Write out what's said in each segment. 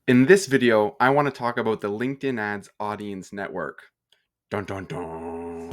In this video, I want to talk about the LinkedIn Ads Audience Network. Dun dun dun.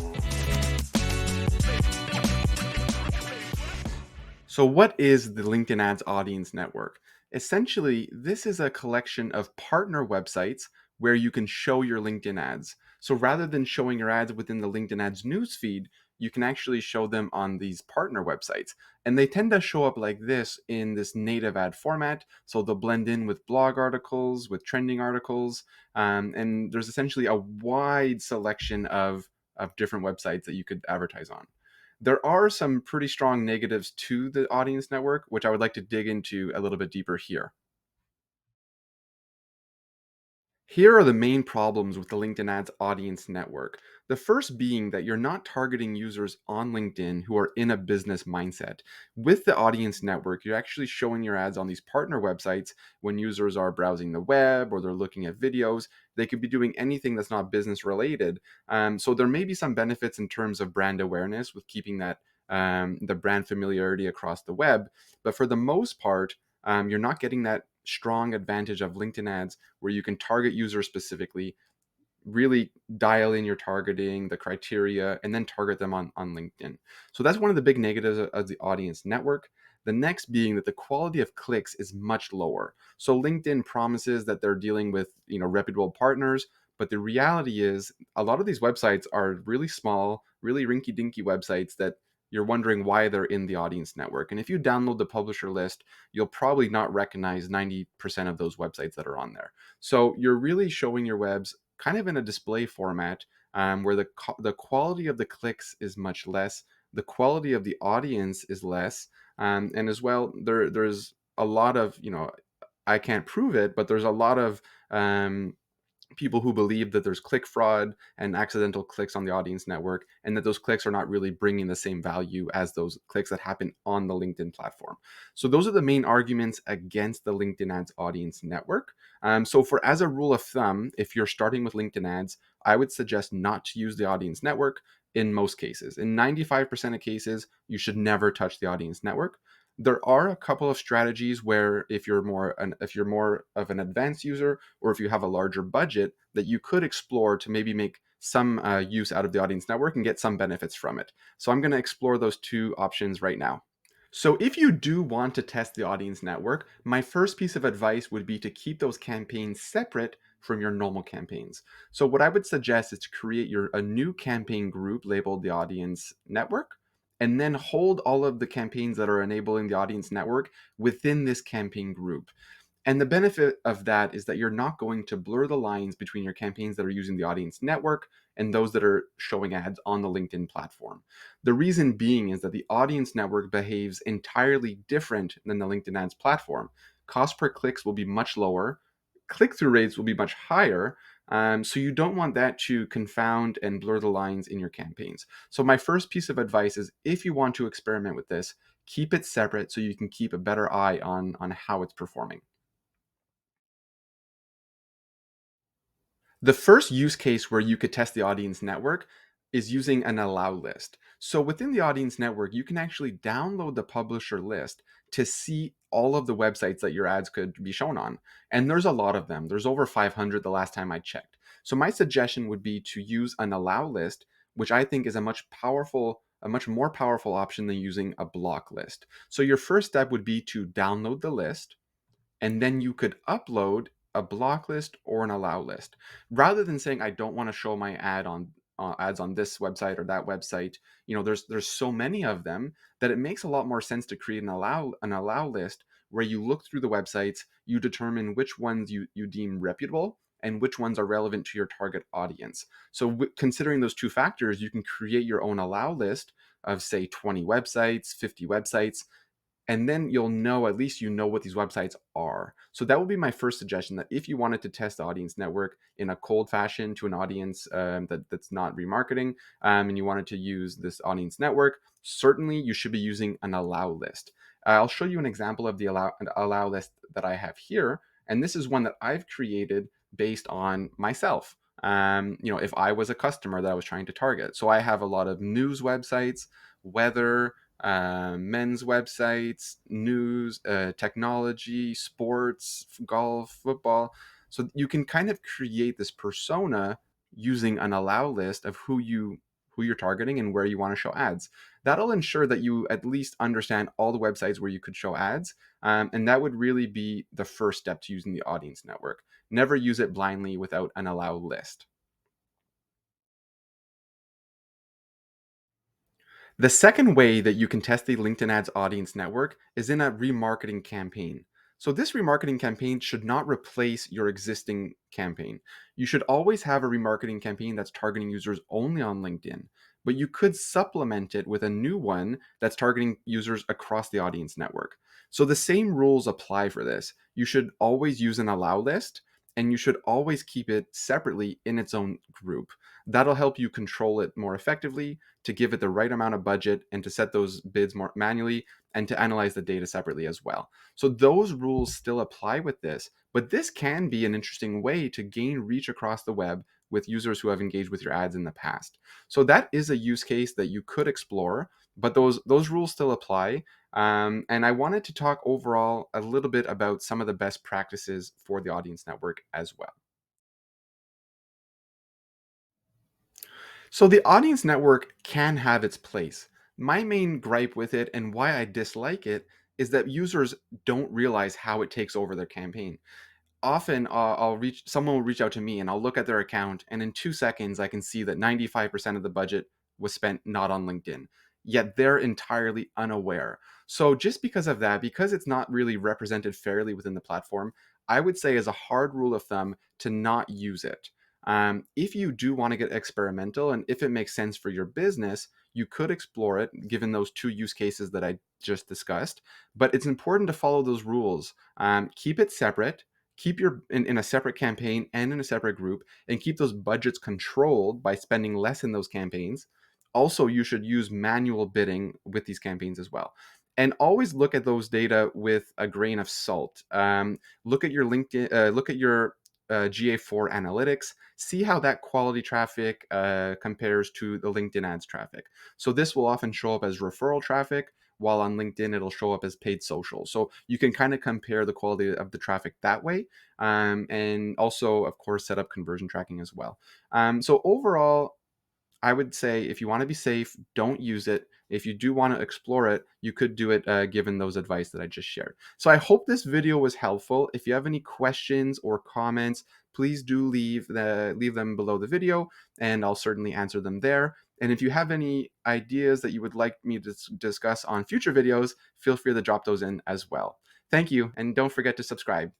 So, what is the LinkedIn Ads Audience Network? Essentially, this is a collection of partner websites where you can show your LinkedIn ads. So, rather than showing your ads within the LinkedIn Ads newsfeed, you can actually show them on these partner websites. And they tend to show up like this in this native ad format. So, they'll blend in with blog articles, with trending articles. And there's essentially a wide selection of different websites that you could advertise on. There are some pretty strong negatives to the audience network, which I would like to dig into a little bit deeper here. Here are the main problems with the LinkedIn Ads audience network. The first being that you're not targeting users on LinkedIn who are in a business mindset. With the audience network, you're actually showing your ads on these partner websites when users are browsing the web or they're looking at videos. They could be doing anything that's not business related. So there may be some benefits in terms of brand awareness with keeping that the brand familiarity across the web. But for the most part, you're not getting that strong advantage of LinkedIn ads where you can target users specifically, really dial in your targeting, the criteria, and then target them on LinkedIn. So that's one of the big negatives of the audience network. The next being that the quality of clicks is much lower. So LinkedIn promises that they're dealing with, reputable partners, but the reality is a lot of these websites are really small, really rinky-dinky websites that you're wondering why they're in the audience network. And if you download the publisher list, you'll probably not recognize 90% of those websites that are on there. So you're really showing your webs kind of in a display format, where the quality of the clicks is much less, the quality of the audience is less, and as well there's a lot of, I can't prove it, but there's a lot of people who believe that there's click fraud and accidental clicks on the audience network, and that those clicks are not really bringing the same value as those clicks that happen on the LinkedIn platform. So those are the main arguments against the LinkedIn ads audience network. So for as a rule of thumb, if you're starting with LinkedIn ads, I would suggest not to use the audience network in most cases. In 95% of cases, you should never touch the audience network. There are a couple of strategies where if you're more of an advanced user, or if you have a larger budget, that you could explore to maybe make some use out of the audience network and get some benefits from it. So I'm going to explore those two options right now. So if you do want to test the audience network, my first piece of advice would be to keep those campaigns separate from your normal campaigns. So what I would suggest is to create a new campaign group labeled the audience network, and then hold all of the campaigns that are enabling the audience network within this campaign group. And the benefit of that is that you're not going to blur the lines between your campaigns that are using the audience network and those that are showing ads on the LinkedIn platform. The reason being is that the audience network behaves entirely different than the LinkedIn ads platform. Cost per clicks will be much lower, click through rates will be much higher. So you don't want that to confound and blur the lines in your campaigns. So my first piece of advice is, if you want to experiment with this, keep it separate so you can keep a better eye on how it's performing. The first use case where you could test the audience network is using an allow list. So within the audience network, you can actually download the publisher list to see all of the websites that your ads could be shown on. And there's a lot of them. There's over 500 the last time I checked. So my suggestion would be to use an allow list, which I think is a much more powerful option than using a block list. So your first step would be to download the list, and then you could upload a block list or an allow list, rather than saying I don't want to show my ads on this website or that website. There's so many of them that it makes a lot more sense to create an allow list where you look through the websites, you determine which ones you deem reputable and which ones are relevant to your target audience. So considering those two factors, you can create your own allow list of, say, 20 websites, 50 websites, and then you'll know, at least you know what these websites are. So that would be my first suggestion, that if you wanted to test the audience network in a cold fashion to an audience that's not remarketing, and you wanted to use this audience network, certainly you should be using an allow list. I'll show you an example of the allow list that I have here, and this is one that I've created based on myself. If I was a customer that I was trying to target. So I have a lot of news websites, weather, men's websites, news, technology, sports, golf, football. So you can kind of create this persona using an allow list of who you're targeting and where you want to show ads. That'll ensure that you at least understand all the websites where you could show ads, and that would really be the first step to using the audience network. Never use it blindly without an allow list. The second way that you can test the LinkedIn ads audience network is in a remarketing campaign. So, this remarketing campaign should not replace your existing campaign. You should always have a remarketing campaign that's targeting users only on LinkedIn, but you could supplement it with a new one that's targeting users across the audience network. So, the same rules apply for this. You should always use an allow list, and you should always keep it separately in its own group. That'll help you control it more effectively, to give it the right amount of budget, and to set those bids more manually, and to analyze the data separately as well. So those rules still apply with this, but this can be an interesting way to gain reach across the web with users who have engaged with your ads in the past. So that is a use case that you could explore, but those rules still apply. And I wanted to talk overall a little bit about some of the best practices for the audience network as well. So the audience network can have its place. My main gripe with it and why I dislike it is that users don't realize how it takes over their campaign. Often I'll reach someone will reach out to me and I'll look at their account, and in 2 seconds I can see that 95% of the budget was spent not on LinkedIn. Yet they're entirely unaware. So just because of that, because it's not really represented fairly within the platform, I would say as a hard rule of thumb to not use it. If you do want to get experimental and if it makes sense for your business, you could explore it given those two use cases that I just discussed. But it's important to follow those rules. Keep it separate, keep your in a separate campaign and in a separate group, and keep those budgets controlled by spending less in those campaigns. Also, you should use manual bidding with these campaigns as well, and always look at those data with a grain of salt. Look at your LinkedIn, look at your GA4 analytics, see how that quality traffic compares to the LinkedIn ads traffic. So this will often show up as referral traffic, while on LinkedIn it'll show up as paid social. So you can kind of compare the quality of the traffic that way, and also, of course, set up conversion tracking as well. So overall, I would say if you want to be safe, don't use it. If you do want to explore it, you could do it given those advice that I just shared. So I hope this video was helpful. If you have any questions or comments, please do leave them below the video, and I'll certainly answer them there. And if you have any ideas that you would like me to discuss on future videos, feel free to drop those in as well. Thank you, and don't forget to subscribe.